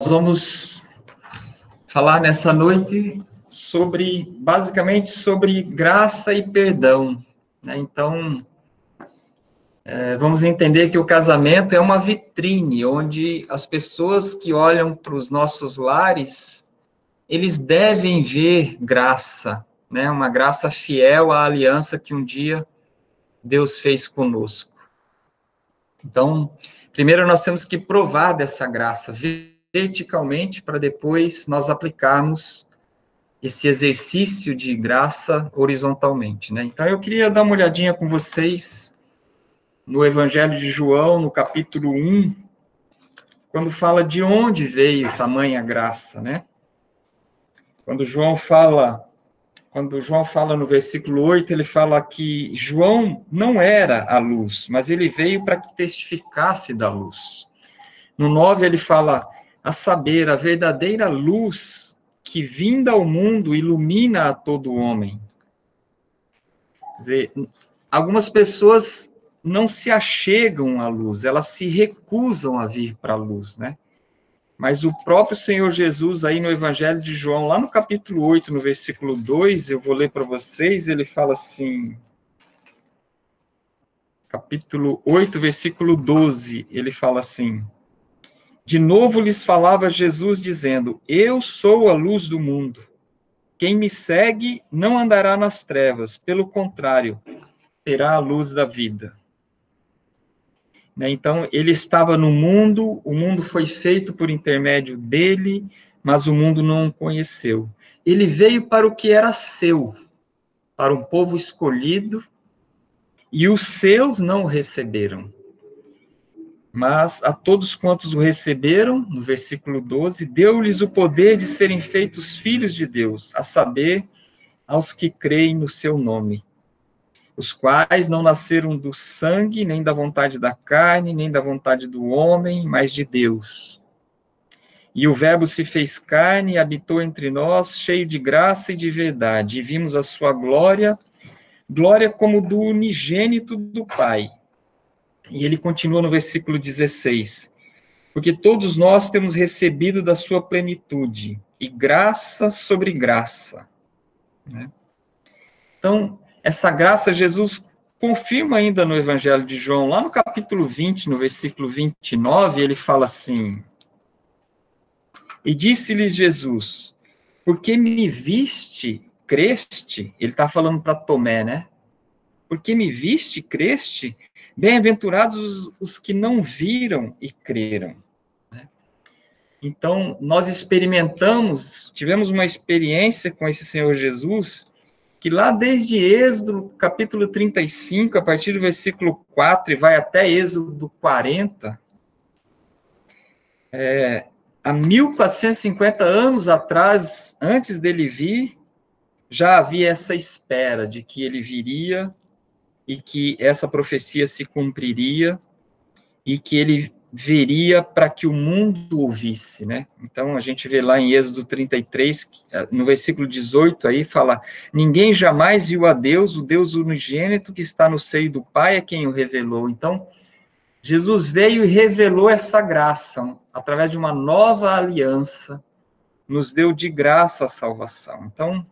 Vamos falar nessa noite basicamente sobre graça e perdão, né? Então, vamos entender que o casamento é uma vitrine, onde as pessoas que olham para os nossos lares, eles devem ver graça, né? Uma graça fiel à aliança que um dia Deus fez conosco. Então, primeiro nós temos que provar dessa graça verticalmente, para depois nós aplicarmos esse exercício de graça horizontalmente, né? Então, eu queria dar uma olhadinha com vocês no Evangelho de João, no capítulo 1, quando fala de onde veio tamanha graça, né? Quando João fala no versículo 8, ele fala que João não era a luz, mas ele veio para que testificasse da luz. No 9, ele fala, a saber, a verdadeira luz que vinda ao mundo ilumina a todo homem. Quer dizer, algumas pessoas não se achegam à luz, elas se recusam a vir para a luz, né? Mas o próprio Senhor Jesus, aí no Evangelho de João, lá no capítulo 8, no versículo 2, eu vou ler para vocês, ele fala assim, capítulo 8, versículo 12, ele fala assim, de novo lhes falava Jesus, dizendo, eu sou a luz do mundo. Quem me segue não andará nas trevas, pelo contrário, terá a luz da vida. Então, ele estava no mundo, o mundo foi feito por intermédio dele, mas o mundo não o conheceu. Ele veio para o que era seu, para um povo escolhido, e os seus não o receberam. Mas a todos quantos o receberam, no versículo 12, deu-lhes o poder de serem feitos filhos de Deus, a saber, aos que creem no seu nome, os quais não nasceram do sangue, nem da vontade da carne, nem da vontade do homem, mas de Deus. E o Verbo se fez carne e habitou entre nós, cheio de graça e de verdade, e vimos a sua glória, glória como do unigênito do Pai. E ele continua no versículo 16, porque todos nós temos recebido da sua plenitude, e graça sobre graça, né? Então, essa graça Jesus confirma ainda no Evangelho de João, lá no capítulo 20, no versículo 29, ele fala assim, e disse-lhes Jesus, porque me viste, creste, ele está falando para Tomé, né? Porque me viste, creste, bem-aventurados os que não viram e creram. Então, nós tivemos uma experiência com esse Senhor Jesus, que lá desde Êxodo, capítulo 35, a partir do versículo 4, e vai até Êxodo 40, há 1450 anos atrás, antes dele vir, já havia essa espera de que ele viria, e que essa profecia se cumpriria, e que ele veria para que o mundo ouvisse, né? Então, a gente vê lá em Êxodo 33, no versículo 18, aí fala, ninguém jamais viu a Deus, o Deus unigênito que está no seio do Pai é quem o revelou. Então, Jesus veio e revelou essa graça, através de uma nova aliança, nos deu de graça a salvação. Então,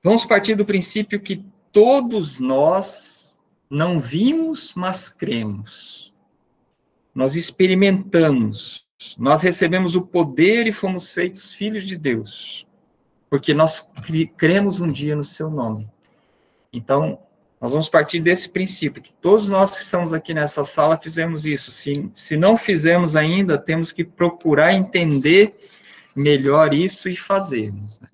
vamos partir do princípio que todos nós não vimos, mas cremos. Nós experimentamos, nós recebemos o poder e fomos feitos filhos de Deus, porque nós cremos um dia no seu nome. Então, nós vamos partir desse princípio, que todos nós que estamos aqui nessa sala fizemos isso. Se não fizemos ainda, temos que procurar entender melhor isso e fazermos, né?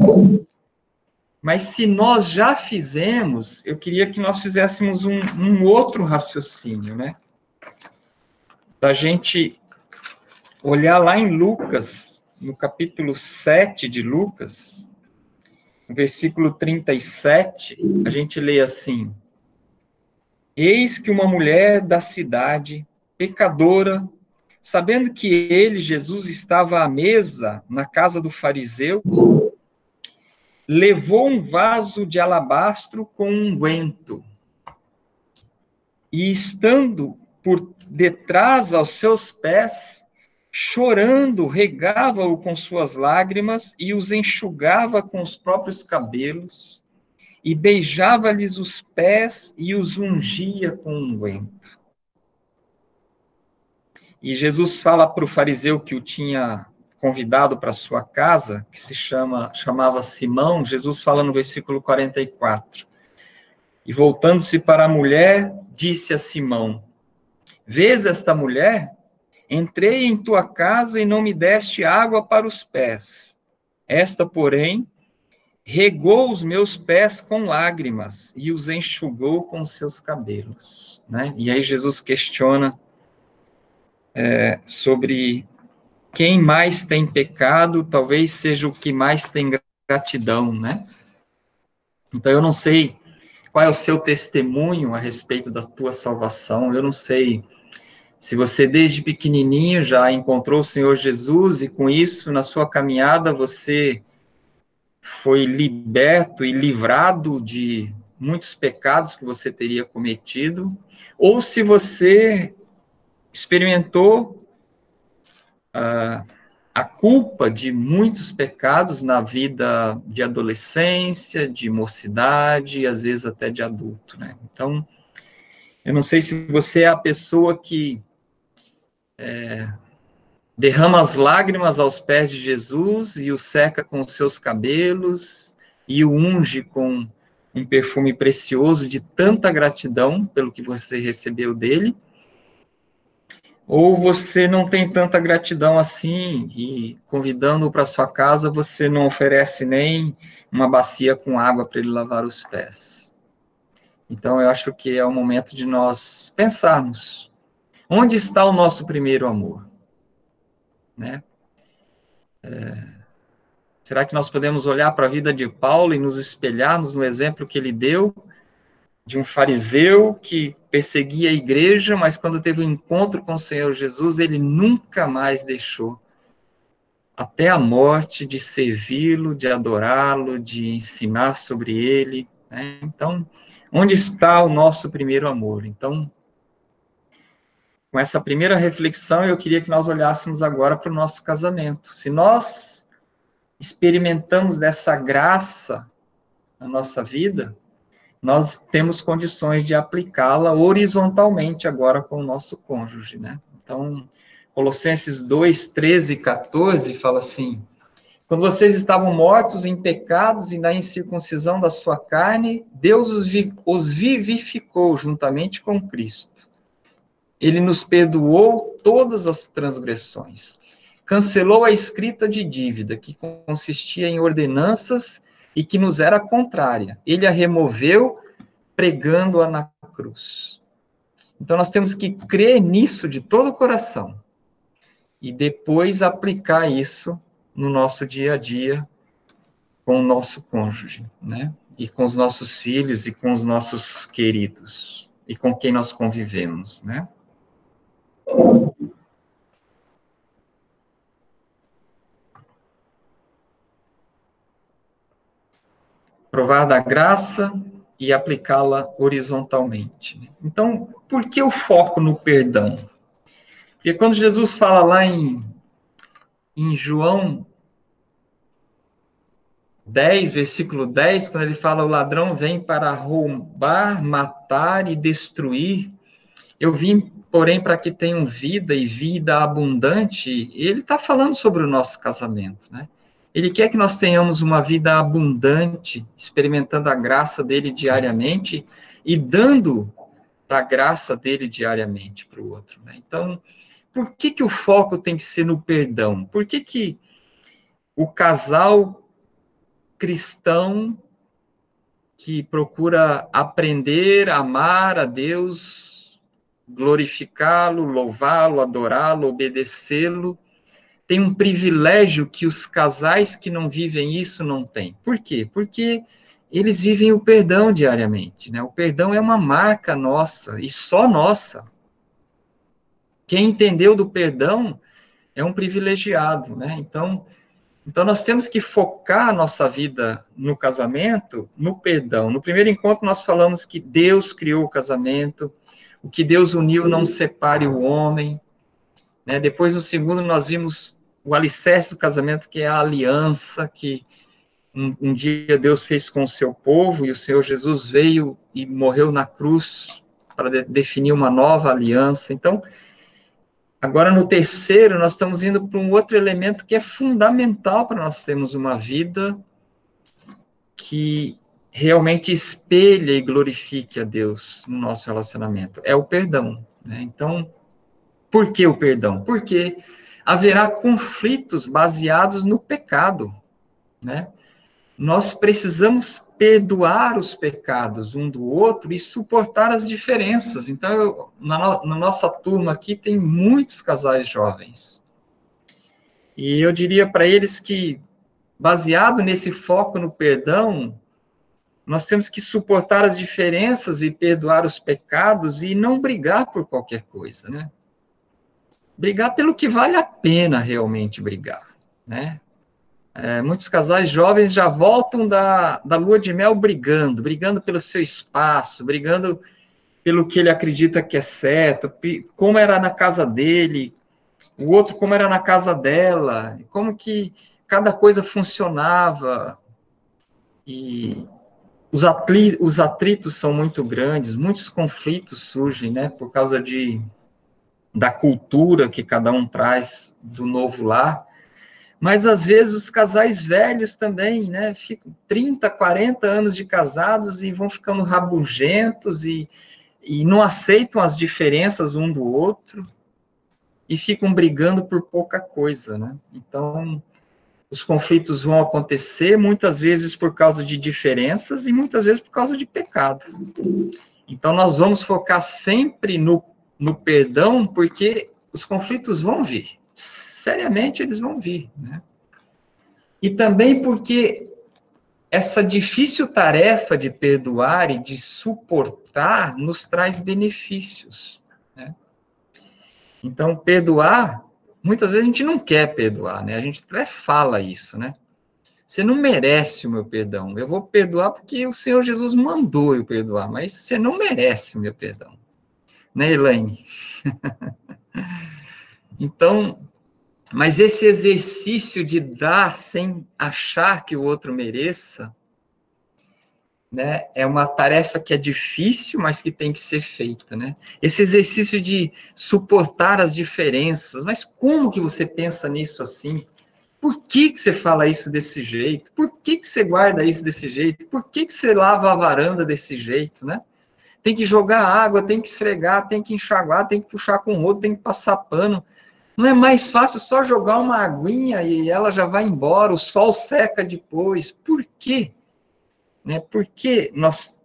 Mas se nós já fizemos, eu queria que nós fizéssemos um outro raciocínio, né? Da gente olhar lá em Lucas, no capítulo 7 de Lucas, no versículo 37, a gente lê assim, eis que uma mulher da cidade, pecadora, sabendo que ele, Jesus, estava à mesa na casa do fariseu, levou um vaso de alabastro com unguento, e estando por detrás aos seus pés, chorando, regava-o com suas lágrimas e os enxugava com os próprios cabelos, e beijava-lhes os pés e os ungia com unguento. E Jesus fala para o fariseu que o tinha convidado para sua casa, que chamava Simão, Jesus fala no versículo 44. E voltando-se para a mulher, disse a Simão: vês esta mulher? Entrei em tua casa e não me deste água para os pés. Esta, porém, regou os meus pés com lágrimas e os enxugou com seus cabelos. Né? E aí Jesus questiona sobre quem mais tem pecado, talvez seja o que mais tem gratidão, né? Então, eu não sei qual é o seu testemunho a respeito da tua salvação, eu não sei se você desde pequenininho já encontrou o Senhor Jesus e com isso, na sua caminhada, você foi liberto e livrado de muitos pecados que você teria cometido, ou se você experimentou a culpa de muitos pecados na vida de adolescência, de mocidade, e às vezes até de adulto, né? Então, eu não sei se você é a pessoa que derrama as lágrimas aos pés de Jesus e o seca com os seus cabelos e o unge com um perfume precioso de tanta gratidão pelo que você recebeu dele, ou você não tem tanta gratidão assim e convidando-o para sua casa, você não oferece nem uma bacia com água para ele lavar os pés. Então, eu acho que é o momento de nós pensarmos, onde está o nosso primeiro amor? Né? Será que nós podemos olhar para a vida de Paulo e nos espelharmos no exemplo que ele deu, de um fariseu que perseguia a igreja, mas quando teve um encontro com o Senhor Jesus, ele nunca mais deixou, até a morte, de servi-lo, de adorá-lo, de ensinar sobre ele, né? Então, onde está o nosso primeiro amor? Então, com essa primeira reflexão, eu queria que nós olhássemos agora para o nosso casamento. Se nós experimentamos dessa graça na nossa vida, nós temos condições de aplicá-la horizontalmente agora com o nosso cônjuge, né? Então, Colossenses 2, 13 e 14 fala assim: quando vocês estavam mortos em pecados e na incircuncisão da sua carne, Deus os vivificou juntamente com Cristo. Ele nos perdoou todas as transgressões, cancelou a escrita de dívida, que consistia em ordenanças e que nos era contrária. Ele a removeu, pregando-a na cruz. Então, nós temos que crer nisso de todo o coração e depois aplicar isso no nosso dia a dia com o nosso cônjuge, né? E com os nossos filhos e com os nossos queridos e com quem nós convivemos, né? Provar da graça e aplicá-la horizontalmente. Então, por que o foco no perdão? Porque quando Jesus fala lá em João 10, versículo 10, quando ele fala o ladrão vem para roubar, matar e destruir, eu vim, porém, para que tenham vida e vida abundante, ele está falando sobre o nosso casamento, né? Ele quer que nós tenhamos uma vida abundante, experimentando a graça dele diariamente e dando da graça dele diariamente para o outro, né? Então, por que o foco tem que ser no perdão? Por que o casal cristão que procura aprender a amar a Deus, glorificá-lo, louvá-lo, adorá-lo, obedecê-lo, tem um privilégio que os casais que não vivem isso não têm. Por quê? Porque eles vivem o perdão diariamente, né? O perdão é uma marca nossa, e só nossa. Quem entendeu do perdão é um privilegiado, né? Então nós temos que focar a nossa vida no casamento, no perdão. No primeiro encontro nós falamos que Deus criou o casamento, o que Deus uniu não separe o homem, né? Depois, no segundo, nós vimos o alicerce do casamento, que é a aliança, que um dia Deus fez com o seu povo, e o Senhor Jesus veio e morreu na cruz para definir uma nova aliança. Então, agora no terceiro, nós estamos indo para um outro elemento que é fundamental para nós termos uma vida que realmente espelhe e glorifique a Deus no nosso relacionamento. É o perdão, né? Então, por que o perdão? Porque haverá conflitos baseados no pecado, né? Nós precisamos perdoar os pecados um do outro e suportar as diferenças. Então, na nossa turma aqui tem muitos casais jovens. E eu diria para eles que, baseado nesse foco no perdão, nós temos que suportar as diferenças e perdoar os pecados e não brigar por qualquer coisa, né? Brigar pelo que vale a pena realmente brigar, né? Muitos casais jovens já voltam da lua de mel brigando pelo seu espaço, brigando pelo que ele acredita que é certo, como era na casa dele, o outro como era na casa dela, como que cada coisa funcionava. E os atritos são muito grandes, muitos conflitos surgem, né, por causa da cultura que cada um traz do novo lar. Mas, às vezes, os casais velhos também, né, ficam 30, 40 anos de casados e vão ficando rabugentos e não aceitam as diferenças um do outro e ficam brigando por pouca coisa, né? Então, os conflitos vão acontecer, muitas vezes por causa de diferenças e muitas vezes por causa de pecado. Então, nós vamos focar sempre no perdão, porque os conflitos vão vir. Seriamente, eles vão vir, né? E também porque essa difícil tarefa de perdoar e de suportar nos traz benefícios, né? Então, perdoar, muitas vezes a gente não quer perdoar, né? A gente até fala isso, né? Você não merece o meu perdão. Eu vou perdoar porque o Senhor Jesus mandou eu perdoar, mas você não merece o meu perdão. Né, Elaine? Então, mas esse exercício de dar sem achar que o outro mereça, né, é uma tarefa que é difícil, mas que tem que ser feita, né? Esse exercício de suportar as diferenças, mas como que você pensa nisso assim? Por que você fala isso desse jeito? Por que você guarda isso desse jeito? Por que você lava a varanda desse jeito, né? Tem que jogar água, tem que esfregar, tem que enxaguar, tem que puxar com o rodo, tem que passar pano. Não é mais fácil só jogar uma aguinha e ela já vai embora, o sol seca depois. Por quê? Né? Por que nós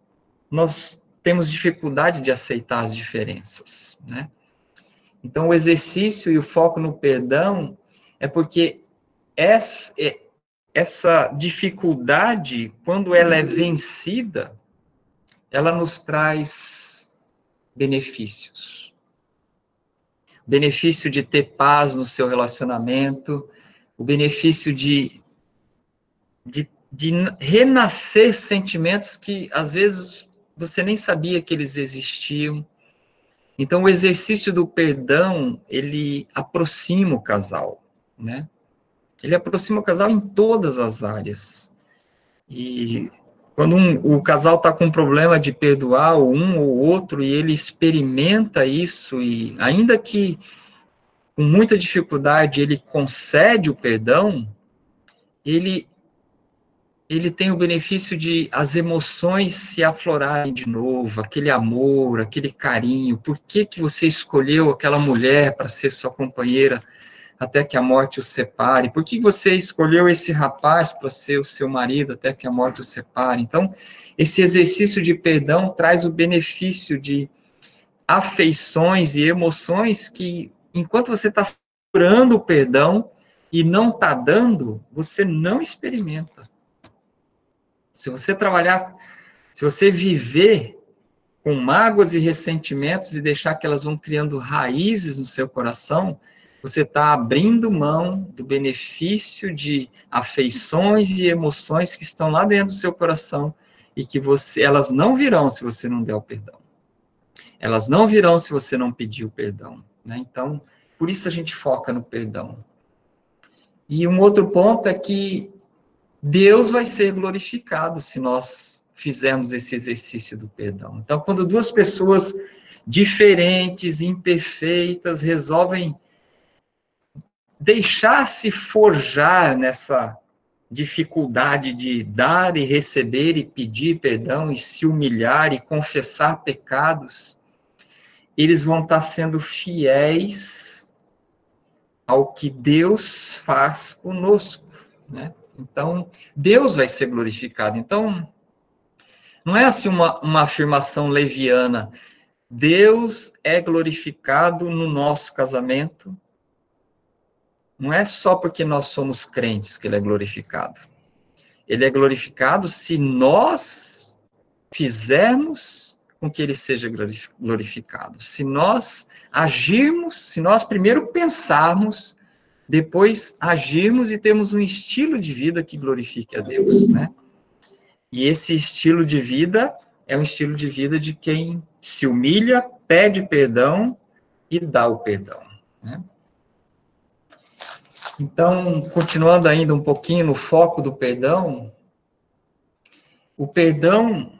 temos dificuldade de aceitar as diferenças, né? Então, o exercício e o foco no perdão é porque essa dificuldade, quando ela é vencida, ela nos traz benefícios. Benefício de ter paz no seu relacionamento, o benefício de renascer sentimentos que, às vezes, você nem sabia que eles existiam. Então, o exercício do perdão, ele aproxima o casal, né? Ele aproxima o casal em todas as áreas. E quando o casal está com um problema de perdoar um ou outro, e ele experimenta isso, e ainda que com muita dificuldade ele concede o perdão, ele tem o benefício de as emoções se aflorarem de novo, aquele amor, aquele carinho. Por que você escolheu aquela mulher para ser sua companheira até que a morte os separe? Por que você escolheu esse rapaz para ser o seu marido até que a morte os separe? Então, esse exercício de perdão traz o benefício de afeições e emoções que, enquanto você está segurando o perdão e não está dando, você não experimenta. Se você trabalhar, se você viver com mágoas e ressentimentos e deixar que elas vão criando raízes no seu coração, você está abrindo mão do benefício de afeições e emoções que estão lá dentro do seu coração e que elas não virão se você não der o perdão. Elas não virão se você não pedir o perdão, né? Então, Por isso a gente foca no perdão. E um outro ponto é que Deus vai ser glorificado se nós fizermos esse exercício do perdão. Então, quando duas pessoas diferentes, imperfeitas, resolvem deixar-se forjar nessa dificuldade de dar e receber e pedir perdão e se humilhar e confessar pecados, eles vão estar sendo fiéis ao que Deus faz conosco, né? Então, Deus vai ser glorificado. Então, não é assim uma afirmação leviana. Deus é glorificado no nosso casamento. Não é só porque nós somos crentes que ele é glorificado. Ele é glorificado se nós fizermos com que ele seja glorificado. Se nós agirmos, se nós primeiro pensarmos, depois agirmos e termos um estilo de vida que glorifique a Deus, né? E esse estilo de vida é um estilo de vida de quem se humilha, pede perdão e dá o perdão, né? Então, continuando ainda um pouquinho no foco do perdão, o perdão,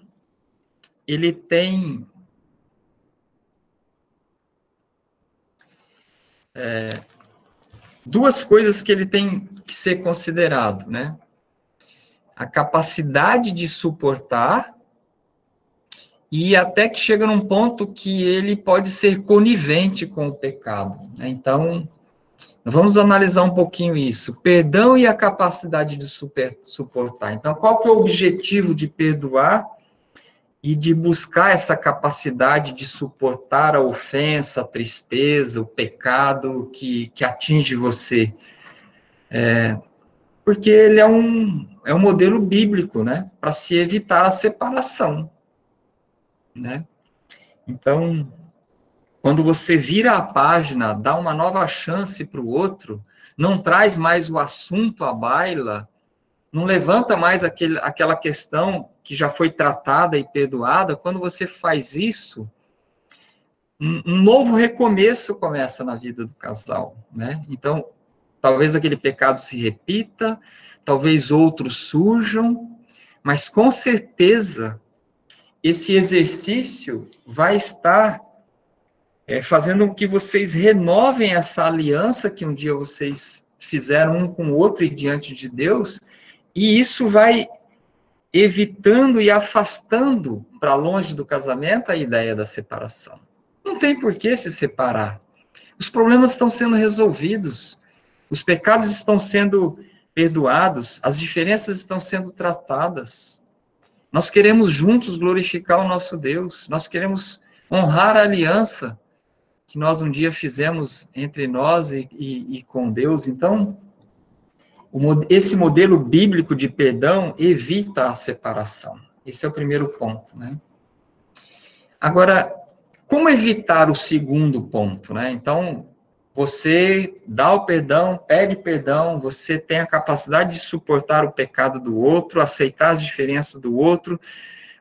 ele tem duas coisas que ele tem que ser considerado, né? A capacidade de suportar e até que chega num ponto que ele pode ser conivente com o pecado, né? Então, vamos analisar um pouquinho isso. Perdão e a capacidade de suportar. Então, qual que é o objetivo de perdoar e de buscar essa capacidade de suportar a ofensa, a tristeza, o pecado que atinge você? Porque ele é um modelo bíblico, né? Para se evitar a separação, né? Então, quando você vira a página, dá uma nova chance para o outro, não traz mais o assunto à baila, não levanta mais aquela questão que já foi tratada e perdoada, quando você faz isso, um novo recomeço começa na vida do casal, né? Então, talvez aquele pecado se repita, talvez outros surjam, mas com certeza esse exercício vai estar fazendo com que vocês renovem essa aliança que um dia vocês fizeram um com o outro e diante de Deus, e isso vai evitando e afastando para longe do casamento a ideia da separação. Não tem por que se separar. Os problemas estão sendo resolvidos, os pecados estão sendo perdoados, as diferenças estão sendo tratadas. Nós queremos juntos glorificar o nosso Deus, nós queremos honrar a aliança que nós um dia fizemos entre nós e com Deus. Então, esse modelo bíblico de perdão evita a separação. Esse é o primeiro ponto, né? Agora, como evitar o segundo ponto, né? Então, você dá o perdão, pede perdão, você tem a capacidade de suportar o pecado do outro, aceitar as diferenças do outro,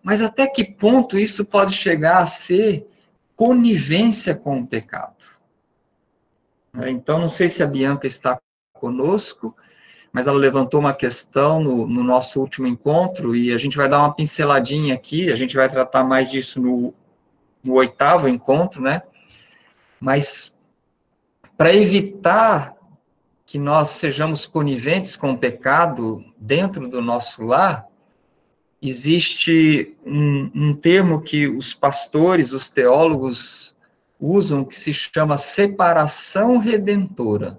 mas até que ponto isso pode chegar a ser conivência com o pecado? Então, não sei se a Bianca está conosco, mas ela levantou uma questão no nosso último encontro, e a gente vai dar uma pinceladinha aqui, a gente vai tratar mais disso no 8º encontro, né? Mas, para evitar que nós sejamos coniventes com o pecado dentro do nosso lar, existe um termo que os pastores, os teólogos usam, que se chama separação redentora.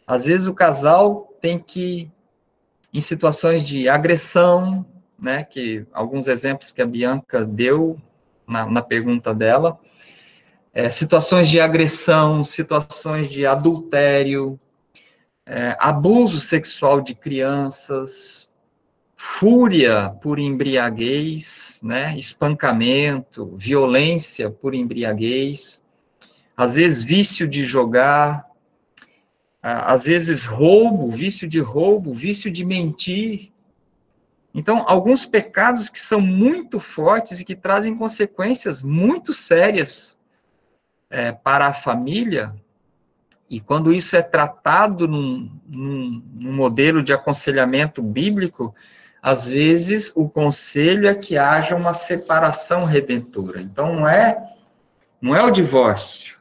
Às vezes o casal tem que, em situações de agressão, né, que alguns exemplos que a Bianca deu na pergunta dela, situações de agressão, situações de adultério, abuso sexual de crianças, fúria por embriaguez, né, espancamento, violência por embriaguez, às vezes vício de jogar, às vezes roubo, vício de mentir. Então, alguns pecados que são muito fortes e que trazem consequências muito sérias para a família, E quando isso é tratado num modelo de aconselhamento bíblico, às vezes o conselho é que haja uma separação redentora. Então não é o divórcio,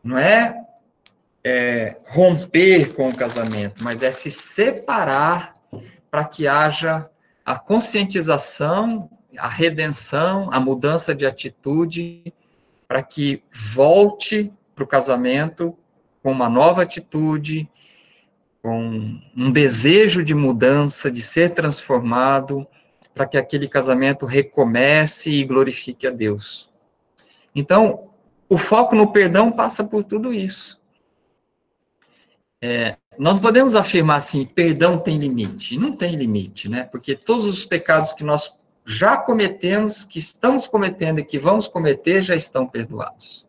não é romper com o casamento, mas é se separar para que haja a conscientização, a redenção, a mudança de atitude, para que volte para o casamento com uma nova atitude, com um desejo de mudança, de ser transformado, para que aquele casamento recomece e glorifique a Deus. Então, o foco no perdão passa por tudo isso. Nós podemos afirmar assim, perdão tem limite. Não tem limite, né? Porque todos os pecados que nós já cometemos, que estamos cometendo e que vamos cometer, já estão perdoados.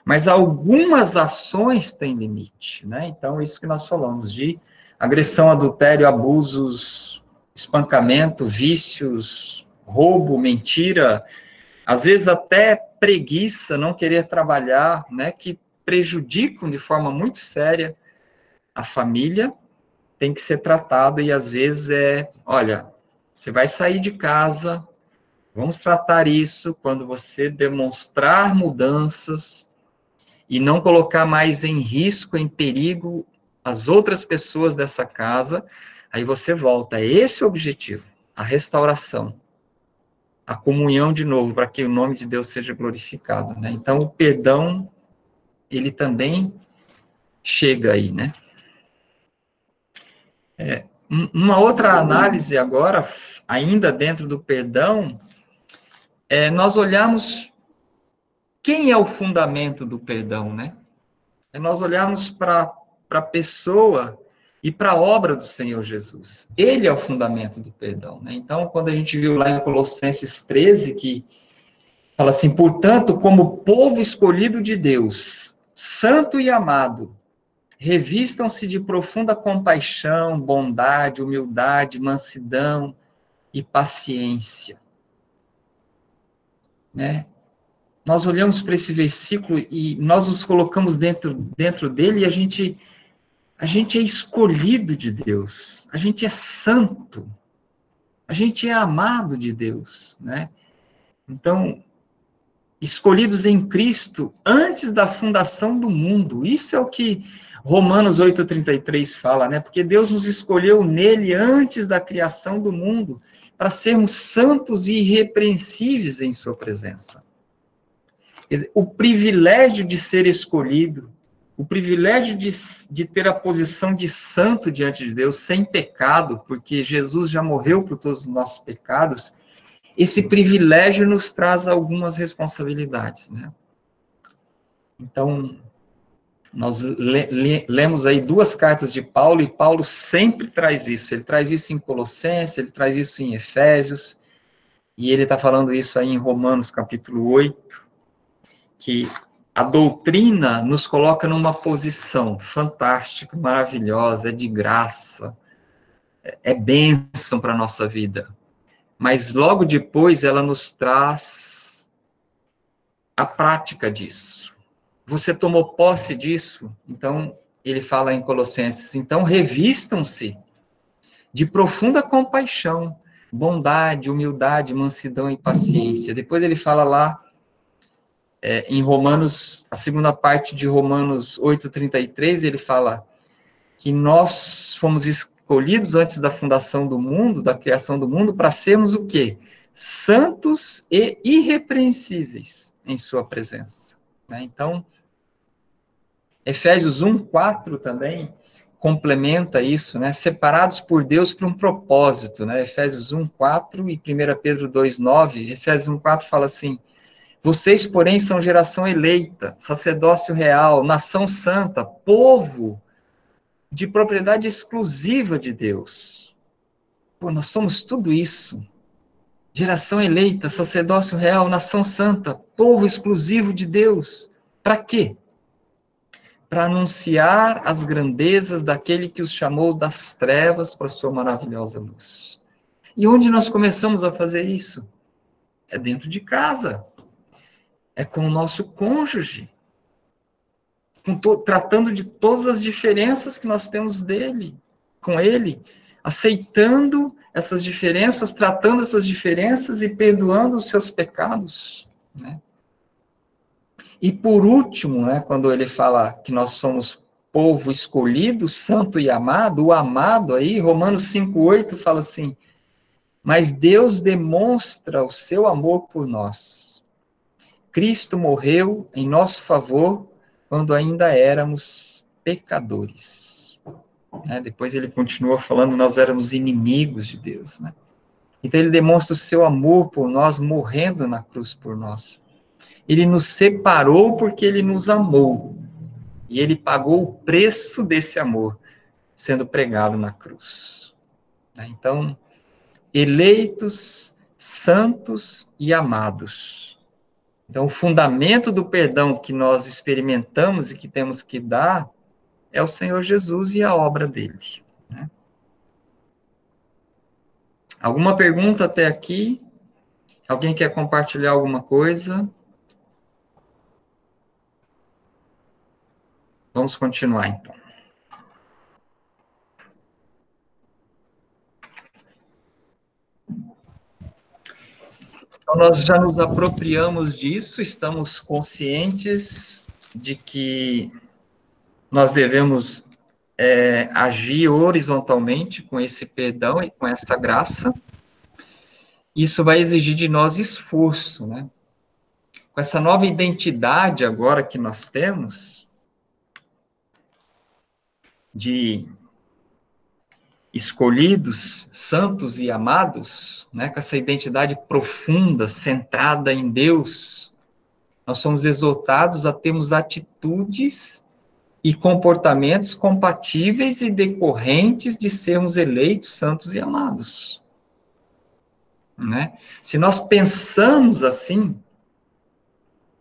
Mas algumas ações têm limite, né? Então, isso que nós falamos de agressão, adultério, abusos, espancamento, vícios, roubo, mentira, às vezes até preguiça, não querer trabalhar, né? Que prejudicam de forma muito séria a família, tem que ser tratado e às vezes olha, você vai sair de casa, vamos tratar isso quando você demonstrar mudanças e não colocar mais em risco, em perigo as outras pessoas dessa casa, aí você volta. É esse o objetivo, a restauração, a comunhão de novo, para que o nome de Deus seja glorificado, né? Então, o perdão, ele também chega aí, né? Uma outra análise agora, ainda dentro do perdão, nós olhamos quem é o fundamento do perdão, né? É nós olharmos para a pessoa e para a obra do Senhor Jesus. Ele é o fundamento do perdão, né? Então, quando a gente viu lá em Colossenses 13, que fala assim, portanto, como povo escolhido de Deus, santo e amado, revistam-se de profunda compaixão, bondade, humildade, mansidão e paciência, né? Nós olhamos para esse versículo e nós nos colocamos dentro dele e a gente é escolhido de Deus, a gente é santo, a gente é amado de Deus, né? Então, escolhidos em Cristo antes da fundação do mundo. Isso é o que Romanos 8,33 fala, né? Porque Deus nos escolheu nele antes da criação do mundo para sermos santos e irrepreensíveis em sua presença. O privilégio de ser escolhido, o privilégio de ter a posição de santo diante de Deus, sem pecado, porque Jesus já morreu por todos os nossos pecados, esse privilégio nos traz algumas responsabilidades, né? Então, nós lemos aí 2 cartas de Paulo, e Paulo sempre traz isso. Ele traz isso em Colossenses, ele traz isso em Efésios, e ele está falando isso aí em Romanos, capítulo 8, que a doutrina nos coloca numa posição fantástica, maravilhosa, é de graça, é bênção para a nossa vida. Mas logo depois ela nos traz a prática disso. Você tomou posse disso? Então, ele fala em Colossenses, então revistam-se de profunda compaixão, bondade, humildade, mansidão e paciência. Depois ele fala lá, em Romanos, a segunda parte de Romanos 8,33, ele fala que nós fomos escolhidos antes da fundação do mundo, da criação do mundo, para sermos o quê? Santos e irrepreensíveis em sua presença. Né? Então, Efésios 1:4 também complementa isso, né? Separados por Deus para um propósito, né? Efésios 1:4 e 1 Pedro 2:9. Efésios 1:4 fala assim, vocês, porém, são geração eleita, sacerdócio real, nação santa, povo de propriedade exclusiva de Deus. Pô, nós somos tudo isso. Geração eleita, sacerdócio real, nação santa, povo exclusivo de Deus. Para quê? Para anunciar as grandezas daquele que os chamou das trevas para a sua maravilhosa luz. E onde nós começamos a fazer isso? É dentro de casa. É com o nosso cônjuge. tratando de todas as diferenças que nós temos com ele, aceitando essas diferenças, tratando essas diferenças e perdoando os seus pecados, né? E por último, né, quando ele fala que nós somos povo escolhido, santo e amado, o amado aí, Romanos 5,8 fala assim: mas Deus demonstra o seu amor por nós. Cristo morreu em nosso favor quando ainda éramos pecadores. Né? Depois ele continua falando, nós éramos inimigos de Deus, né? Então ele demonstra o seu amor por nós, morrendo na cruz por nós. Ele nos separou porque ele nos amou. E ele pagou o preço desse amor, sendo pregado na cruz. Então, eleitos, santos e amados. Então, o fundamento do perdão que nós experimentamos e que temos que dar é o Senhor Jesus e a obra dele. Né? Alguma pergunta até aqui? Alguém quer compartilhar alguma coisa? Vamos continuar, então. Então, nós já nos apropriamos disso, estamos conscientes de que nós devemos agir horizontalmente com esse perdão e com essa graça. Isso vai exigir de nós esforço, né? Com essa nova identidade agora que nós temos, de escolhidos, santos e amados, né? Com essa identidade profunda, centrada em Deus, nós somos exortados a termos atitudes e comportamentos compatíveis e decorrentes de sermos eleitos, santos e amados. Né? Se nós pensamos assim,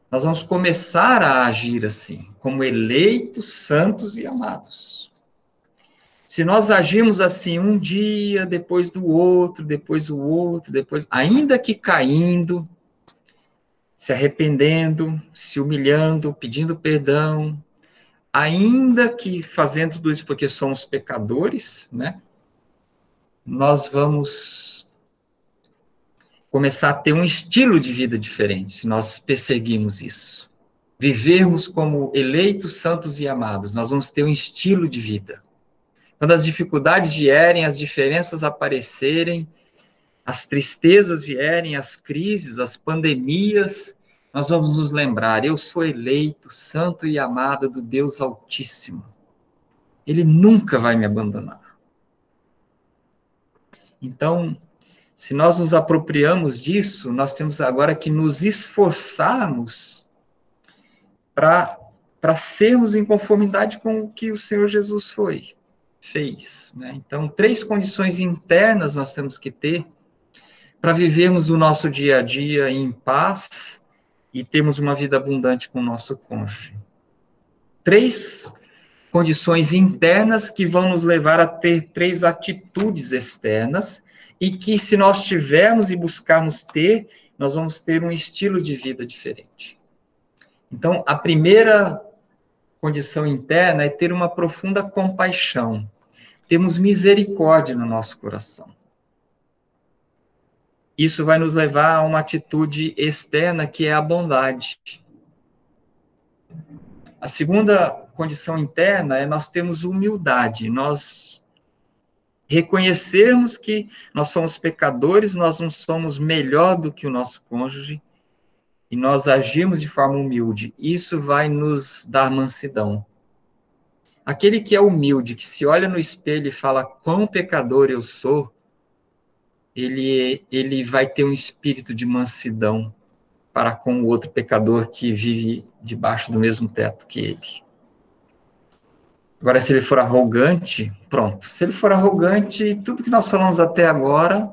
nós vamos começar a agir assim, como eleitos, santos e amados. Se nós agirmos assim um dia, depois do outro, depois o outro, depois, ainda que caindo, se arrependendo, se humilhando, pedindo perdão, ainda que fazendo tudo isso porque somos pecadores, né? Nós vamos começar a ter um estilo de vida diferente, se nós perseguirmos isso. Vivermos como eleitos, santos e amados, nós vamos ter um estilo de vida. Quando as dificuldades vierem, as diferenças aparecerem, as tristezas vierem, as crises, as pandemias, nós vamos nos lembrar, eu sou eleito, santo e amado do Deus Altíssimo. Ele nunca vai me abandonar. Então, se nós nos apropriamos disso, nós temos agora que nos esforçarmos para sermos em conformidade com o que o Senhor Jesus fez. Né? Então, 3 condições internas nós temos que ter para vivermos o nosso dia a dia em paz e termos uma vida abundante com o nosso cônjuge. 3 condições internas que vão nos levar a ter 3 atitudes externas e que, se nós tivermos e buscarmos ter, nós vamos ter um estilo de vida diferente. Então, a primeira condição interna é ter uma profunda compaixão. Temos misericórdia no nosso coração. Isso vai nos levar a uma atitude externa que é a bondade. A segunda condição interna é nós termos humildade, nós reconhecermos que nós somos pecadores, nós não somos melhor do que o nosso cônjuge, e nós agirmos de forma humilde. Isso vai nos dar mansidão. Aquele que é humilde, que se olha no espelho e fala quão pecador eu sou, ele vai ter um espírito de mansidão para com o outro pecador que vive debaixo do mesmo teto que ele. Agora, se ele for arrogante, pronto. Se ele for arrogante, tudo que nós falamos até agora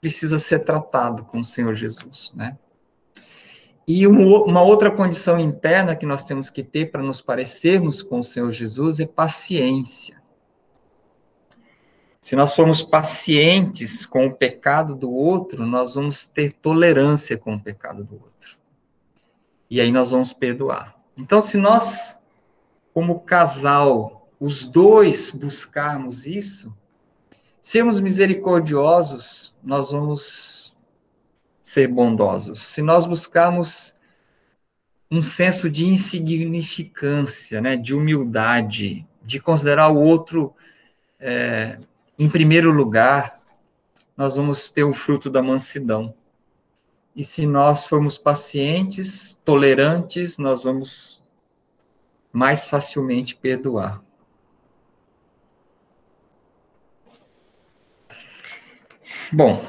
precisa ser tratado com o Senhor Jesus, né? E uma outra condição interna que nós temos que ter para nos parecermos com o Senhor Jesus é paciência. Se nós formos pacientes com o pecado do outro, nós vamos ter tolerância com o pecado do outro. E aí nós vamos perdoar. Então, se nós como casal, os dois buscarmos isso, sermos misericordiosos, nós vamos ser bondosos. Se nós buscarmos um senso de insignificância, né, de humildade, de considerar o outro em primeiro lugar, nós vamos ter o fruto da mansidão. E se nós formos pacientes, tolerantes, nós vamos mais facilmente perdoar. Bom,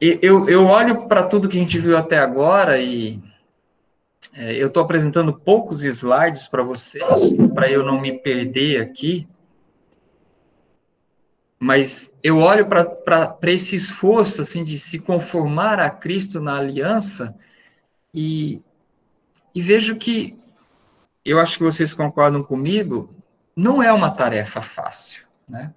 eu olho para tudo que a gente viu até agora e eu estou apresentando poucos slides para vocês, para eu não me perder aqui, mas eu olho para esse esforço assim, de se conformar a Cristo na aliança e vejo que, eu acho que vocês concordam comigo, não é uma tarefa fácil, né?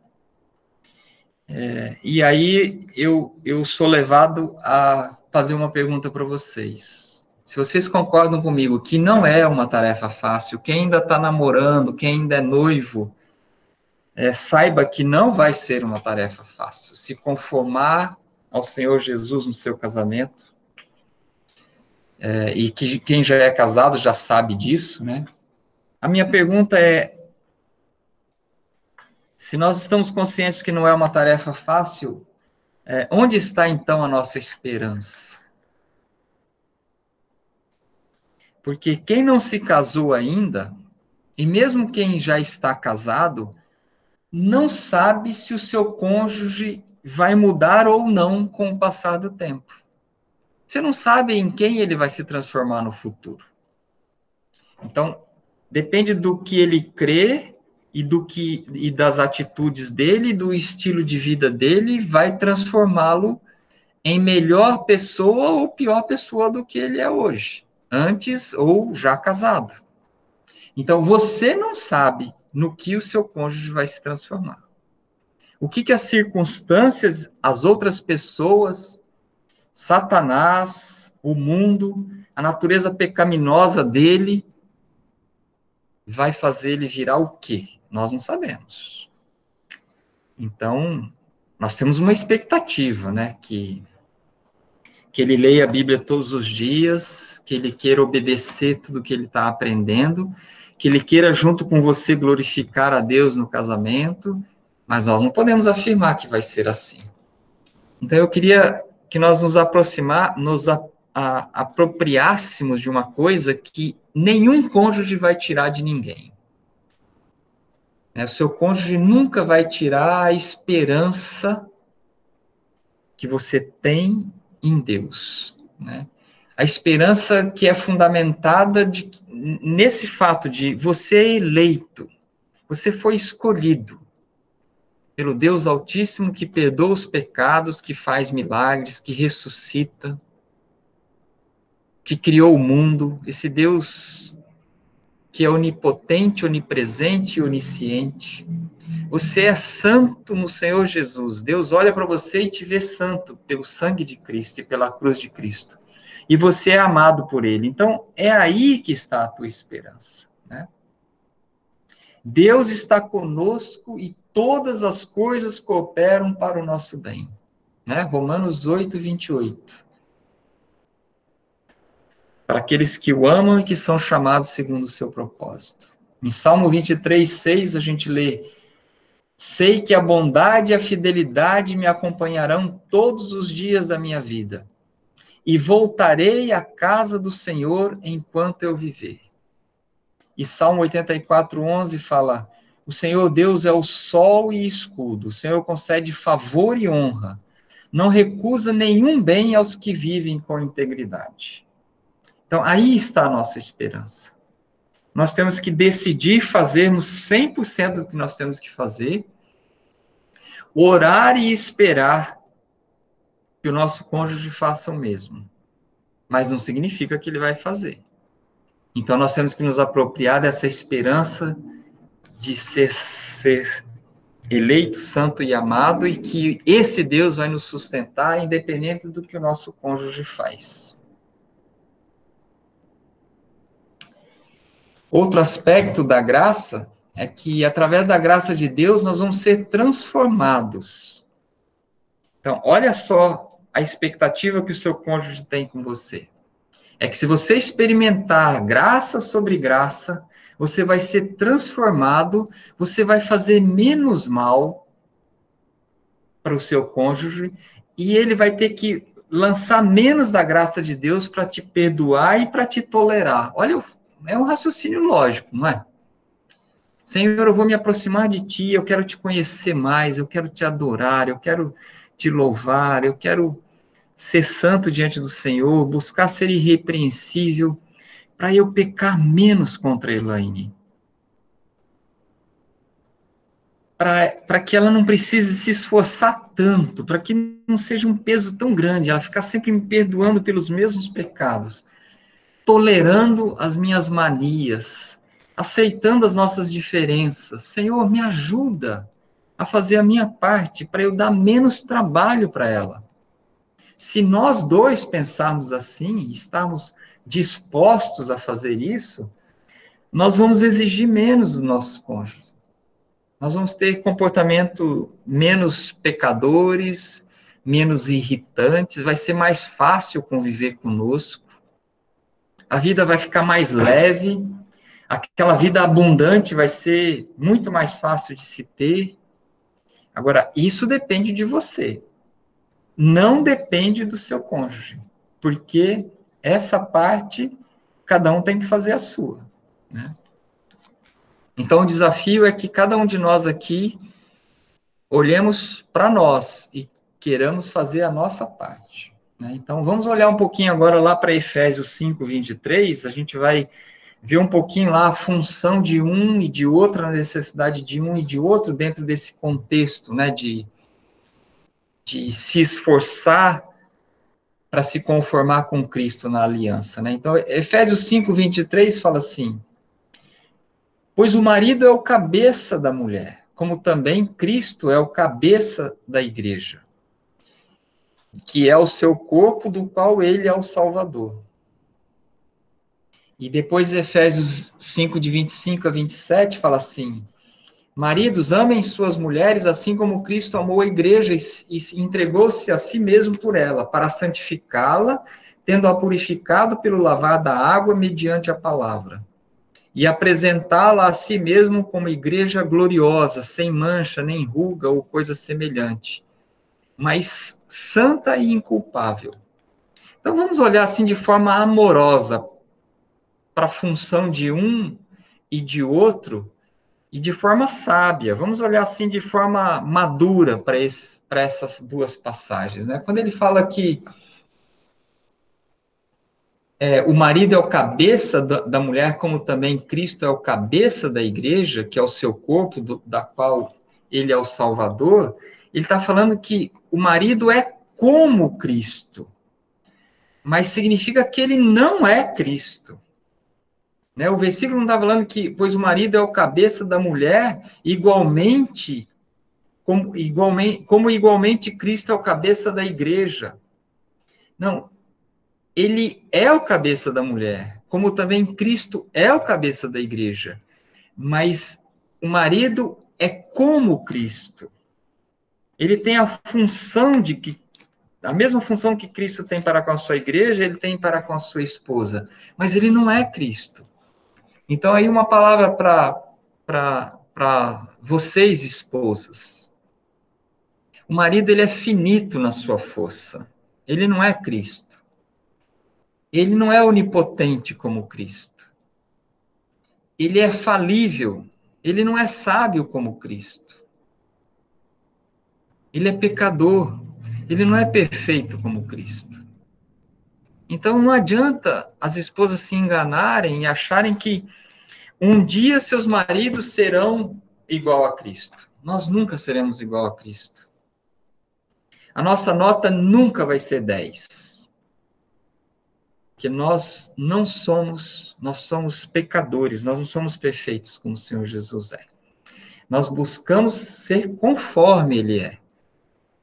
E aí eu sou levado a fazer uma pergunta para vocês. Se vocês concordam comigo que não é uma tarefa fácil, quem ainda está namorando, quem ainda é noivo, saiba que não vai ser uma tarefa fácil. Se conformar ao Senhor Jesus no seu casamento, e que quem já é casado já sabe disso, né? A minha pergunta é, se nós estamos conscientes que não é uma tarefa fácil, onde está então a nossa esperança? Porque quem não se casou ainda, e mesmo quem já está casado, não sabe se o seu cônjuge vai mudar ou não com o passar do tempo. Você não sabe em quem ele vai se transformar no futuro. Então, depende do que ele crê e das atitudes dele, do estilo de vida dele, vai transformá-lo em melhor pessoa ou pior pessoa do que ele é hoje, antes ou já casado. Então, você não sabe no que o seu cônjuge vai se transformar. O que as circunstâncias, as outras pessoas, Satanás, o mundo, a natureza pecaminosa dele, vai fazer ele virar o quê? Nós não sabemos. Então, nós temos uma expectativa, né? Que ele leia a Bíblia todos os dias, que ele queira obedecer tudo que ele está aprendendo, que ele queira, junto com você, glorificar a Deus no casamento, mas nós não podemos afirmar que vai ser assim. Então, eu queria que nós nos apropriássemos de uma coisa que nenhum cônjuge vai tirar de ninguém. O seu cônjuge nunca vai tirar a esperança que você tem em Deus, né? A esperança que é fundamentada nesse fato de você é eleito, você foi escolhido pelo Deus Altíssimo que perdoa os pecados, que faz milagres, que ressuscita, que criou o mundo, esse Deus que é onipotente, onipresente e onisciente. Você é santo no Senhor Jesus. Deus olha para você e te vê santo pelo sangue de Cristo e pela cruz de Cristo. E você é amado por Ele. Então, é aí que está a tua esperança, né? Deus está conosco e todas as coisas cooperam para o nosso bem, né? Romanos 8, 28. Para aqueles que o amam e que são chamados segundo o seu propósito. Em Salmo 23, 6, a gente lê: sei que a bondade e a fidelidade me acompanharão todos os dias da minha vida, e voltarei à casa do Senhor enquanto eu viver. E Salmo 84, 11 fala: o Senhor Deus é o sol e escudo, o Senhor concede favor e honra, não recusa nenhum bem aos que vivem com integridade. Então, aí está a nossa esperança. Nós temos que decidir fazermos 100% do que nós temos que fazer, orar e esperar que o nosso cônjuge faça o mesmo. Mas não significa que ele vai fazer. Então, nós temos que nos apropriar dessa esperança de ser eleito, santo e amado, e que esse Deus vai nos sustentar, independente do que o nosso cônjuge faz. Outro aspecto da graça é que, através da graça de Deus, nós vamos ser transformados. Então, olha só a expectativa que o seu cônjuge tem com você. É que se você experimentar graça sobre graça, você vai ser transformado, você vai fazer menos mal para o seu cônjuge, e ele vai ter que lançar menos da graça de Deus para te perdoar e para te tolerar. Olha, é um raciocínio lógico, não é? Senhor, eu vou me aproximar de ti, eu quero te conhecer mais, eu quero te adorar, eu quero te louvar, eu quero ser santo diante do Senhor, buscar ser irrepreensível, para eu pecar menos contra a Elaine. Para que ela não precise se esforçar tanto, para que não seja um peso tão grande, ela ficar sempre me perdoando pelos mesmos pecados, tolerando as minhas manias, aceitando as nossas diferenças. Senhor, me ajuda a fazer a minha parte para eu dar menos trabalho para ela. Se nós dois pensarmos assim, estarmos dispostos a fazer isso, nós vamos exigir menos do nosso cônjuge. Nós vamos ter comportamento menos pecadores, menos irritantes, vai ser mais fácil conviver conosco, a vida vai ficar mais leve, aquela vida abundante vai ser muito mais fácil de se ter. Agora, isso depende de você, não depende do seu cônjuge, porque essa parte, cada um tem que fazer a sua, né? Então, o desafio é que cada um de nós aqui olhemos para nós e queiramos fazer a nossa parte, né? Então, vamos olhar um pouquinho agora lá para Efésios 5, 23, a gente vai ver um pouquinho lá a função de um e de outro, a necessidade de um e de outro dentro desse contexto, né, de se esforçar para se conformar com Cristo na aliança, né? Então, Efésios 5, 23 fala assim: pois o marido é o cabeça da mulher, como também Cristo é o cabeça da igreja, que é o seu corpo, do qual ele é o Salvador. E depois, Efésios 5, de 25 a 27, fala assim: maridos, amem suas mulheres, assim como Cristo amou a igreja e entregou-se a si mesmo por ela, para santificá-la, tendo-a purificado pelo lavar da água mediante a palavra, e apresentá-la a si mesmo como igreja gloriosa, sem mancha, nem ruga ou coisa semelhante, mas santa e inculpável. Então vamos olhar assim de forma amorosa para a função de um e de outro, e de forma sábia. Vamos olhar assim de forma madura para essas duas passagens, né? Quando ele fala que o marido é o cabeça da mulher, como também Cristo é o cabeça da igreja, que é o seu corpo, da qual ele é o Salvador, ele está falando que o marido é como Cristo, mas significa que ele não é Cristo. Né? O versículo não está falando que, pois o marido é o cabeça da mulher, como igualmente Cristo é o cabeça da igreja. Não, ele é o cabeça da mulher, como também Cristo é o cabeça da igreja. Mas o marido é como Cristo. Ele tem a mesma função que Cristo tem para com a sua igreja, ele tem para com a sua esposa. Mas ele não é Cristo. Então, aí uma palavra para vocês, esposas. O marido, ele é finito na sua força. Ele não é Cristo. Ele não é onipotente como Cristo. Ele é falível. Ele não é sábio como Cristo. Ele é pecador. Ele não é perfeito como Cristo. Então, não adianta as esposas se enganarem e acharem que um dia seus maridos serão igual a Cristo. Nós nunca seremos igual a Cristo. A nossa nota nunca vai ser 10. Porque nós somos pecadores, nós não somos perfeitos como o Senhor Jesus é. Nós buscamos ser conforme Ele é.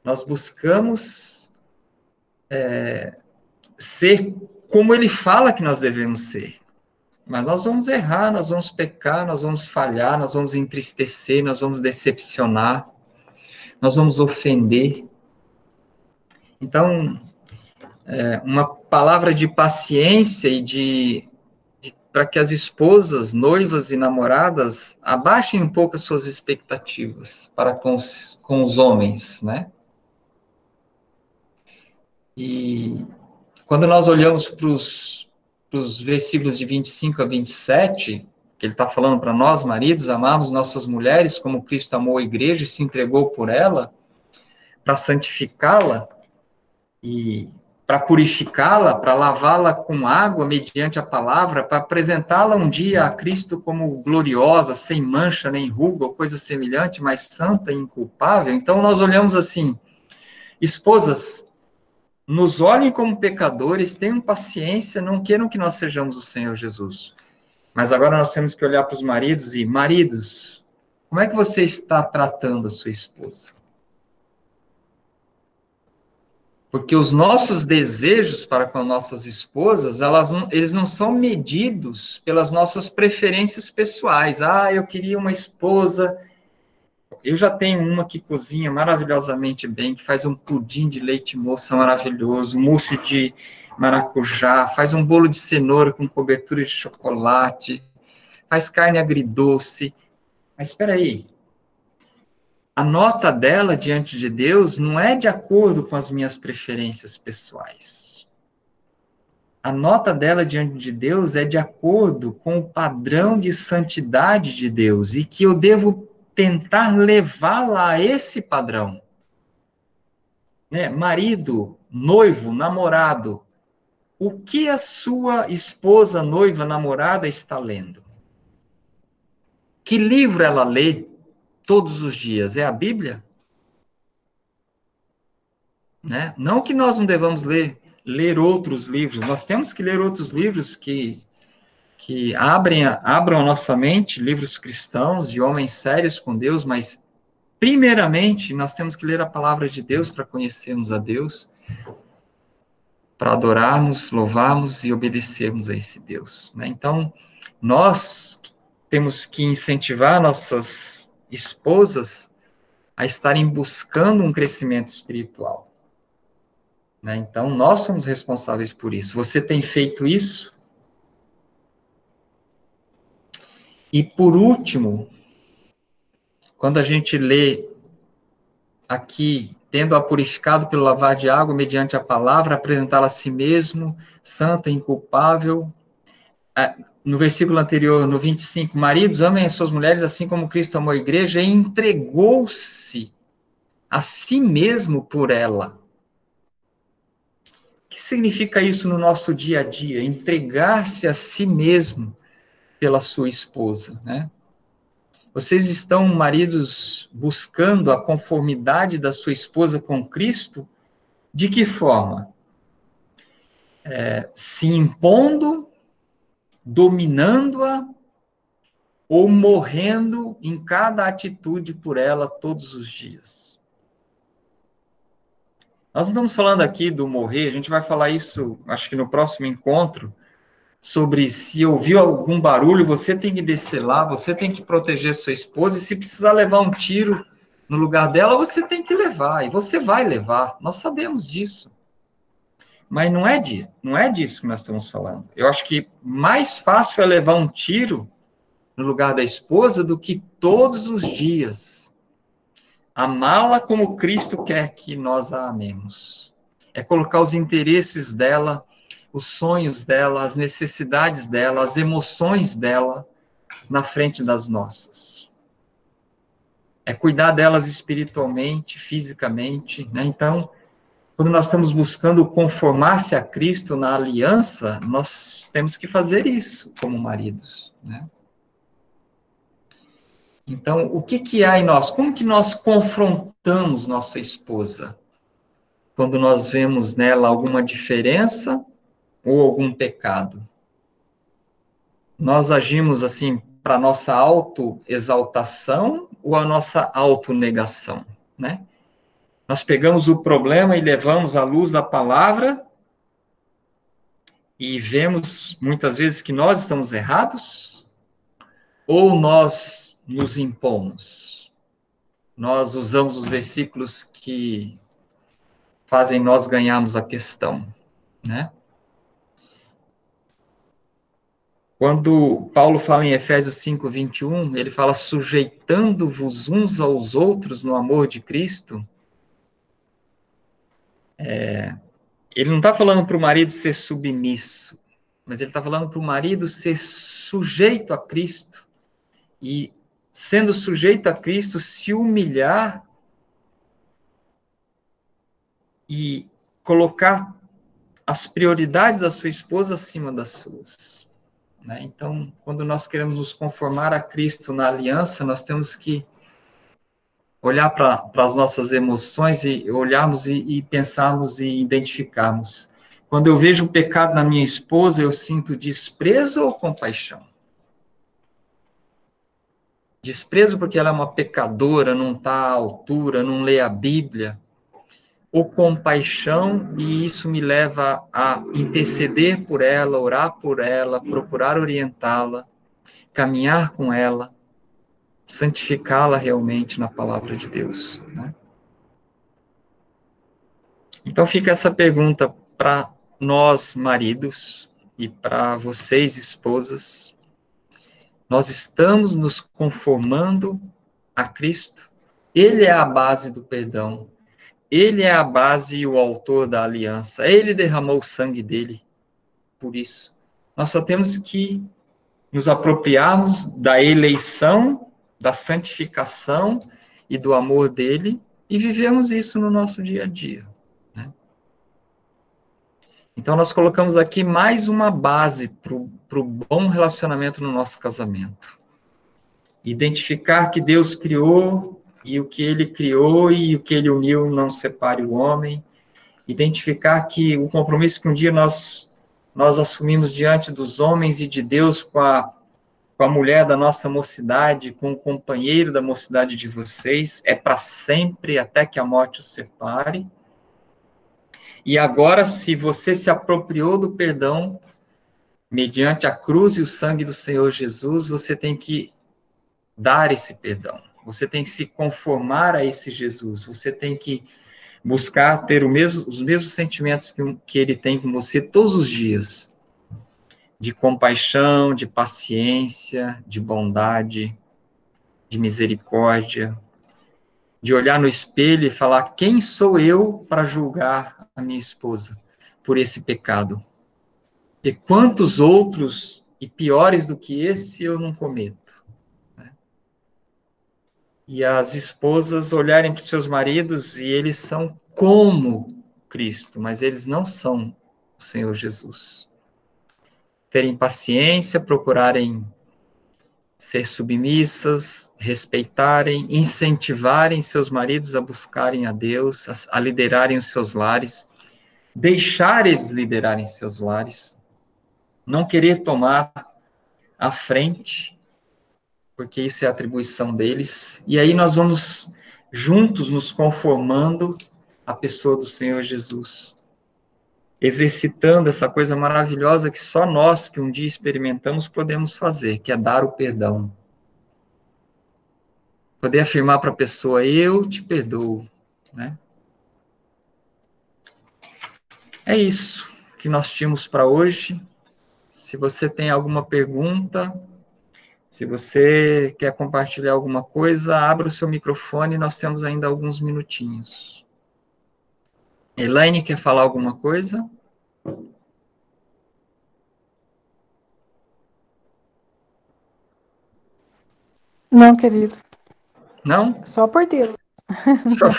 Nós buscamos ser como Ele fala que nós devemos ser. Mas nós vamos errar, nós vamos pecar, nós vamos falhar, nós vamos entristecer, nós vamos decepcionar, nós vamos ofender. Então, uma palavra de paciência e para que as esposas, noivas e namoradas abaixem um pouco as suas expectativas para com os homens, né? E quando nós olhamos para os versículos de 25 a 27, que ele está falando para nós, maridos, amarmos nossas mulheres como Cristo amou a igreja e se entregou por ela, para santificá-la e para purificá-la, para lavá-la com água mediante a palavra, para apresentá-la um dia a Cristo como gloriosa, sem mancha nem ruga ou coisa semelhante, mas santa e inculpável. Então nós olhamos assim, esposas, nos olhem como pecadores, tenham paciência, não queiram que nós sejamos o Senhor Jesus. Mas agora nós temos que olhar para os maridos e, maridos, como é que você está tratando a sua esposa? Porque os nossos desejos para com as nossas esposas, eles não são medidos pelas nossas preferências pessoais. Ah, eu queria uma esposa. Eu já tenho uma que cozinha maravilhosamente bem, que faz um pudim de leite moça maravilhoso, mousse de maracujá, faz um bolo de cenoura com cobertura de chocolate, faz carne agridoce. Mas espera aí, a nota dela diante de Deus não é de acordo com as minhas preferências pessoais. A nota dela diante de Deus é de acordo com o padrão de santidade de Deus e que eu devo tentar levá-la a esse padrão. Né? Marido, noivo, namorado, o que a sua esposa, noiva, namorada está lendo? Que livro ela lê todos os dias? É a Bíblia? Né? Não que nós não devamos ler outros livros, nós temos que ler outros livros que abram a nossa mente, livros cristãos, de homens sérios com Deus, mas, primeiramente, nós temos que ler a palavra de Deus para conhecermos a Deus, para adorarmos, louvarmos e obedecermos a esse Deus. Né? Então, nós temos que incentivar nossas esposas a estarem buscando um crescimento espiritual. Né? Então, nós somos responsáveis por isso. Você tem feito isso? E, por último, quando a gente lê aqui, tendo-a purificado pelo lavar de água mediante a palavra, apresentá-la a si mesmo, santa e inculpável. No versículo anterior, no 25, maridos, amem as suas mulheres assim como Cristo amou a igreja e entregou-se a si mesmo por ela. O que significa isso no nosso dia a dia? Entregar-se a si mesmo pela sua esposa, né? Vocês estão, maridos, buscando a conformidade da sua esposa com Cristo? De que forma? Se impondo, dominando-a, ou morrendo em cada atitude por ela todos os dias? Nós não estamos falando aqui do morrer, a gente vai falar isso, acho que no próximo encontro, sobre se ouviu algum barulho, você tem que descer lá, você tem que proteger sua esposa, e se precisar levar um tiro no lugar dela, você tem que levar, e você vai levar, nós sabemos disso. Mas não é disso que nós estamos falando. Eu acho que mais fácil é levar um tiro no lugar da esposa do que todos os dias amá-la como Cristo quer que nós a amemos. É colocar os interesses dela, os sonhos dela, as necessidades dela, as emoções dela na frente das nossas. É cuidar delas espiritualmente, fisicamente, né? Então, quando nós estamos buscando conformar-se a Cristo na aliança, nós temos que fazer isso como maridos, né? Então, o que há em nós? Como que nós confrontamos nossa esposa? Quando nós vemos nela alguma diferença ou algum pecado? Nós agimos assim para nossa autoexaltação ou a nossa autonegação, né? Nós pegamos o problema e levamos à luz da palavra e vemos muitas vezes que nós estamos errados, ou nós nos impomos? Nós usamos os versículos que fazem nós ganharmos a questão, né? Quando Paulo fala em Efésios 5:21, ele fala sujeitando-vos uns aos outros no amor de Cristo. Ele não está falando para o marido ser submisso, mas ele está falando para o marido ser sujeito a Cristo e, sendo sujeito a Cristo, se humilhar e colocar as prioridades da sua esposa acima das suas, né? Então, quando nós queremos nos conformar a Cristo na aliança, nós temos que olhar para as nossas emoções e olharmos e pensarmos e identificarmos. Quando eu vejo o pecado na minha esposa, eu sinto desprezo ou compaixão? Desprezo porque ela é uma pecadora, não está à altura, não lê a Bíblia. Ou compaixão, e isso me leva a interceder por ela, orar por ela, procurar orientá-la, caminhar com ela, santificá-la realmente na palavra de Deus, né? Então fica essa pergunta para nós, maridos, e para vocês, esposas. Nós estamos nos conformando a Cristo? Ele é a base do perdão. Ele é a base e o autor da aliança. Ele derramou o sangue dele por isso. Nós só temos que nos apropriarmos da eleição, da santificação e do amor dele e vivemos isso no nosso dia a dia, né? Então, nós colocamos aqui mais uma base para o bom relacionamento no nosso casamento. Identificar que Deus criou e o que ele criou e o que ele uniu não separe o homem. Identificar que o compromisso que um dia nós assumimos diante dos homens e de Deus com a mulher da nossa mocidade, com o companheiro da mocidade de vocês, é para sempre, até que a morte os separe. E agora, se você se apropriou do perdão, mediante a cruz e o sangue do Senhor Jesus, você tem que dar esse perdão. Você tem que se conformar a esse Jesus. Você tem que buscar ter os mesmos sentimentos que ele tem com você todos os dias. De compaixão, de paciência, de bondade, de misericórdia. De olhar no espelho e falar, quem sou eu para julgar a minha esposa por esse pecado? E quantos outros e piores do que esse eu não cometo, né? E as esposas olharem para os seus maridos e eles são como Cristo, mas eles não são o Senhor Jesus. Terem paciência, procurarem ser submissas, respeitarem, incentivarem seus maridos a buscarem a Deus, a liderarem os seus lares, deixar eles liderarem seus lares, não querer tomar a frente, porque isso é atribuição deles, e aí nós vamos juntos nos conformando à pessoa do Senhor Jesus, exercitando essa coisa maravilhosa que só nós, que um dia experimentamos, podemos fazer, que é dar o perdão. Poder afirmar para a pessoa, eu te perdoo, né? É isso que nós tínhamos para hoje. Se você tem alguma pergunta, se você quer compartilhar alguma coisa, abra o seu microfone, nós temos ainda alguns minutinhos. Elaine, quer falar alguma coisa? Não, querido. Não? Só por Deus. Só...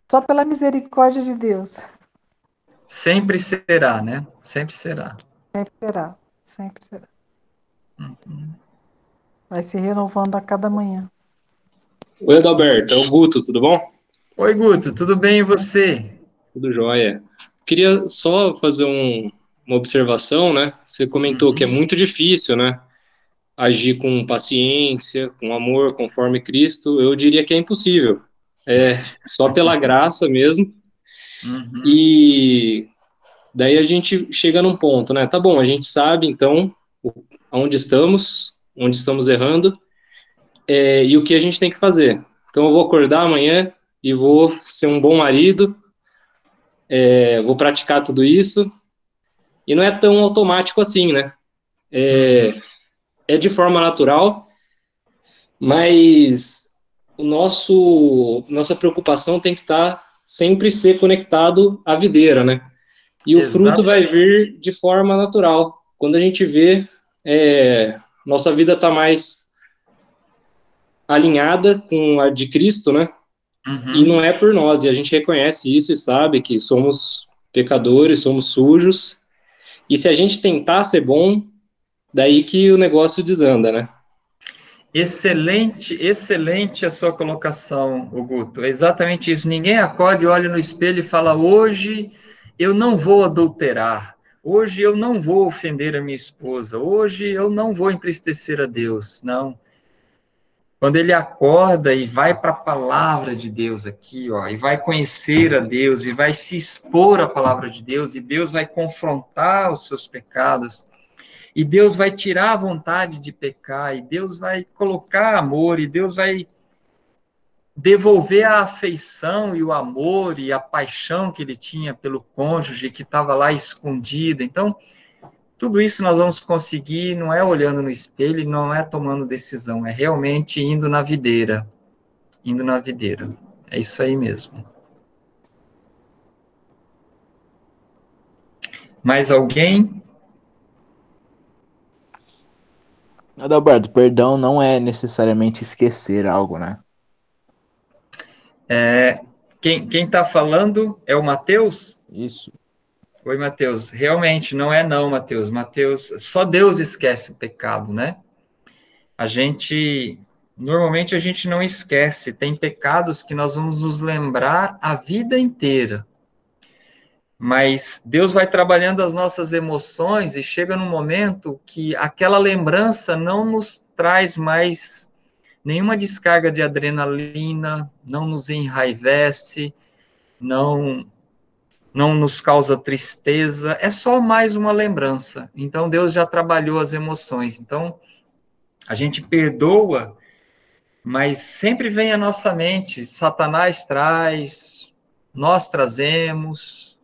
Só pela misericórdia de Deus. Sempre será, né? Sempre será. Sempre será. Sempre será. Uhum. Vai se renovando a cada manhã. Oi, Adalberto, é o Guto, tudo bom? Oi, Guto, tudo bem e você? Tudo jóia. Queria só fazer uma observação, né? Você comentou que é muito difícil, né? Agir com paciência, com amor, conforme Cristo. Eu diria que é impossível. É só pela graça mesmo. Uhum. E Daí a gente chega num ponto, né? Tá bom, a gente sabe, então, onde estamos errando, e o que a gente tem que fazer. Então eu vou acordar amanhã e vou ser um bom marido, vou praticar tudo isso, e não é tão automático assim, né? É de forma natural, mas nossa preocupação tem que estar sempre ser conectado à videira, né? E o fruto Exato. vai vir de forma natural. Quando a gente vê, nossa vida está mais alinhada com a de Cristo, né? E não Uhum. é por nós, e a gente reconhece isso e sabe que somos pecadores, somos sujos, e se a gente tentar ser bom, daí que o negócio desanda, né? Excelente, excelente a sua colocação, Guto. É exatamente isso. Ninguém acorda e olha no espelho e fala: hoje eu não vou adulterar, hoje eu não vou ofender a minha esposa, hoje eu não vou entristecer a Deus. Não. Quando ele acorda e vai para a palavra de Deus aqui, ó, e vai conhecer a Deus, e vai se expor à palavra de Deus, e Deus vai confrontar os seus pecados, e Deus vai tirar a vontade de pecar, e Deus vai colocar amor, e Deus vai devolver a afeição e o amor e a paixão que ele tinha pelo cônjuge que estava lá escondido. Então, tudo isso nós vamos conseguir, não é olhando no espelho, não é tomando decisão, é realmente indo na videira. Indo na videira. É isso aí mesmo. Mais alguém? Adalberto, perdão não é necessariamente esquecer algo, né? Quem está falando é o Mateus? Isso. Oi, Mateus. Realmente, não é não, Mateus. Mateus, só Deus esquece o pecado, né? Normalmente a gente não esquece. Tem pecados que nós vamos nos lembrar a vida inteira. Mas Deus vai trabalhando as nossas emoções e chega num momento que aquela lembrança não nos traz mais nenhuma descarga de adrenalina, não nos enraivece, não não nos causa tristeza, é só mais uma lembrança. Então Deus já trabalhou as emoções. Então a gente perdoa, mas sempre vem à nossa mente, Satanás traz, nós trazemos,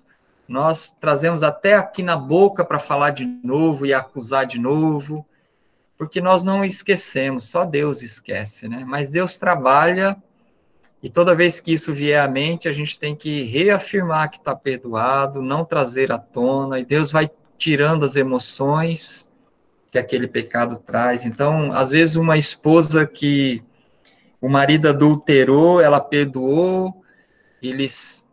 até aqui na boca para falar de novo e acusar de novo, porque nós não esquecemos, só Deus esquece, né? Mas Deus trabalha. E toda vez que isso vier à mente, a gente tem que reafirmar que está perdoado, não trazer à tona, e Deus vai tirando as emoções que aquele pecado traz. Então, às vezes, uma esposa que o marido adulterou, ela perdoou, eles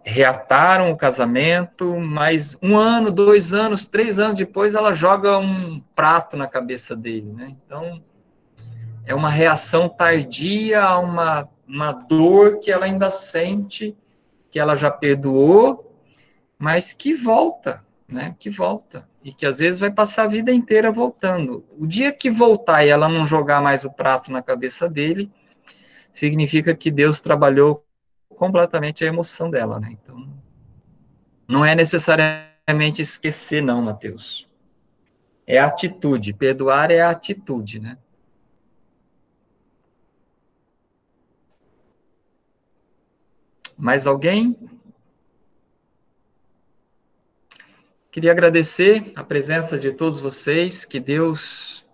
reataram o casamento, mas 1 ano, 2 anos, 3 anos depois, ela joga um prato na cabeça dele, né? Então, é uma reação tardia a uma dor que ela ainda sente, que ela já perdoou, mas que volta, né? Que volta. E que às vezes vai passar a vida inteira voltando. O dia que voltar e ela não jogar mais o prato na cabeça dele, significa que Deus trabalhou completamente a emoção dela, né? Então, não é necessariamente esquecer, não, Mateus. É atitude. Perdoar é a atitude, né? Mais alguém? Queria agradecer a presença de todos vocês, que Deus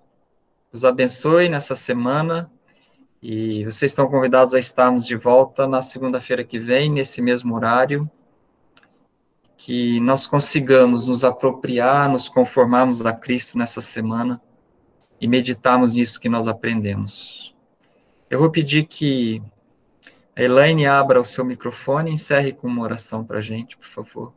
os abençoe nessa semana, e vocês estão convidados a estarmos de volta na segunda-feira que vem, nesse mesmo horário, que nós consigamos nos apropriar, nos conformarmos a Cristo nessa semana e meditarmos nisso que nós aprendemos. Eu vou pedir que a Elaine abra o seu microfone e encerre com uma oração para a gente, por favor.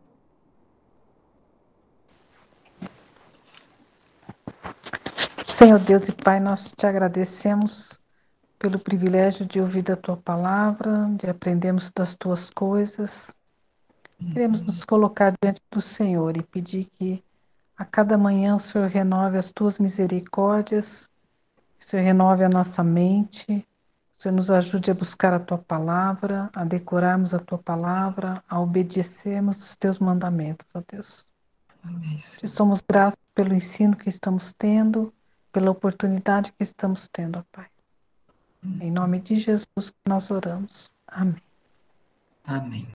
Senhor Deus e Pai, nós te agradecemos pelo privilégio de ouvir da tua palavra, de aprendermos das tuas coisas. Queremos nos colocar diante do Senhor e pedir que a cada manhã o Senhor renove as tuas misericórdias, que o Senhor renove a nossa mente, que O Senhor nos ajude a buscar a Tua palavra, a decorarmos a Tua palavra, a obedecermos os Teus mandamentos, ó Deus. Amém, Te Senhor. somos gratos pelo ensino que estamos tendo, pela oportunidade que estamos tendo, ó Pai. Em nome de Jesus que nós oramos. Amém. Amém.